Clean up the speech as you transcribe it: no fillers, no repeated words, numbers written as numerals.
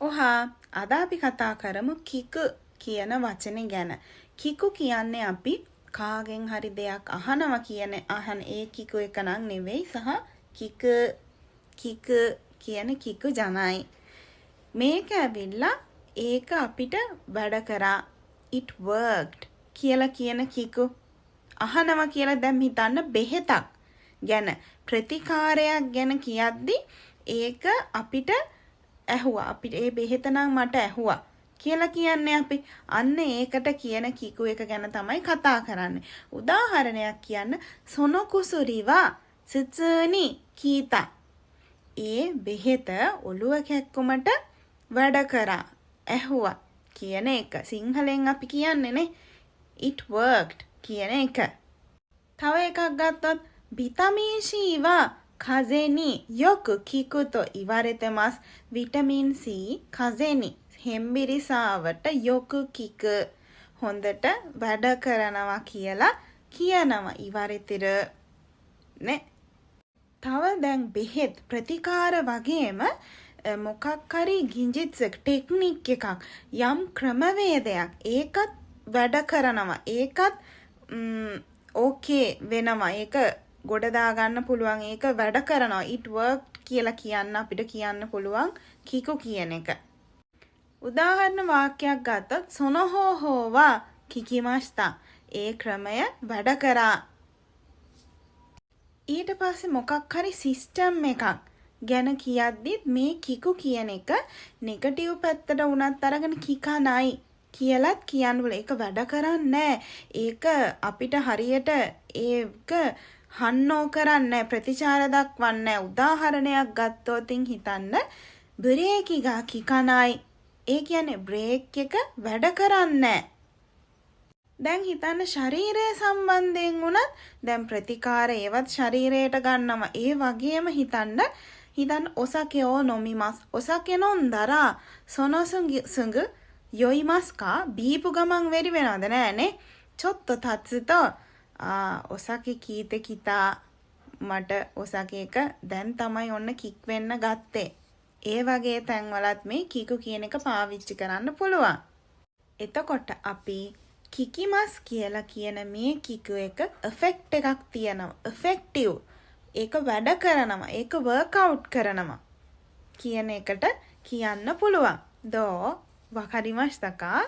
ඔහා අද අපි කතා කරමු කිකු කියන වචනේ ගැන. කිකු කියන්නේ අපි කාගෙන් හරි දෙයක් අහනවා අහන ඒ කිකු එක නම් නෙවෙයි සහ කික කියන කිකු ජනයි. මේක ඇවිල්ලා ඒක අපිට වැඩ කරා. It worked කියලා කියන කිකු. අහනවා කියලා දැන් හිතන්න බෙහෙතක් ගැන ප්‍රතිකාරයක් ගැන කියද්දි ඒක අපිට ඇහුවා. අපිට ඒ බෙහෙත නම් මට ඇහුවා කියලා කියන්නේ අපි. අන්න ඒකට කියන කිකු එක ගැන තමයි කතා කරන්නේ. උදාහරණයක් කියන්න සොනොකුසුරිවා සුත්සුනි කීතා. ඒ බෙහෙත ඔළුව කැක්කුමට වැඩ කරා. ඇහුවා කියන එක. සිංහලෙන් අපි කියන්නේ නේ it worked කියන එක. තව එකක් ගත්තොත් විටමින් C は風によく効くと言われてます。විටමින් C 風にහෙම්බිරිසාවට යොකු කිකු හොඳට වැඩ කරනවා කියලා කියනවා ඉවරෙතිර නේ. තව දැන් බෙහෙත් ප්‍රතිකාර වගේම මොකක් හරි ගින්ජිත්සක් ටෙක්නික් එකක් යම් ක්‍රමවේදයක් ඒකත් වැඩ කරනවා. ඒකත් ඕකේ වෙනවා. ඒක ගොඩ දාගන්න පුළුවන්. ඒක වැඩ කරනවා. it worked කියලා කියන්න අපිට කියන්න පුළුවන් කිකු කියන එක. උදාහරණ වාක්‍යයක් ගත්තොත් සොනෝහෝවා කිකිමාස්තා. ඒ ක්‍රමය වැඩ කරා. ඊට පස්සේ මොකක් හරි සිස්ටම් එකක් ගැන කියද්දිත් මේ කිකු කියන එක නෙගටිව් පැත්තට වුණත් අරගෙන කිකනයි කියලත් කියන්න පුළුවන්. ඒක වැඩ කරන්නේ ඒක අපිට හරියට ඒක හන්නෝ කරන්නේ ප්‍රතිචාර දක්වන්නේ. උදාහරණයක් ගත්තොත් හිතන්න බ්‍රේකිගා කිකනයි. ඒ කියන්නේ බ්‍රේක් එක වැඩ කරන්නේ. දැන් හිතන්න ශරීරය සම්බන්ධයෙන් වුණත් දැන් ප්‍රතිකාර ඒවත් ශරීරයට ගන්නවා. ඒ වගේම හිතන්න ඔසකේ නොමිමස්. ඔසකේ නොන්දරා සොනොසුඟ යොයිමස්කා බීපු ගමන් වෙරි වෙනවද නෑනේ. චොත්ත තත්සුතෝ ඔසකේ කීතේ කිතා මට ඔසකේ එක දැන් තමයි ඔන්න කික් වෙන්න ගත්තේ. ඒ වගේ තැන්වලත් මේ කිකු කියන එක පාවිච්චි කරන්න පුළුවන්. එතකොට අපි කිකිමස් කියලා කියන මේ කිකු එක එෆෙක්ට් එකක් තියෙනවා. එෆෙක්ටිව්. ඒක වැඩ කරනවා. ඒක වර්ක් අවුට් කරනවා කියන එකට කියන්න පුළුවන්. දෝ වකරිමස්තකා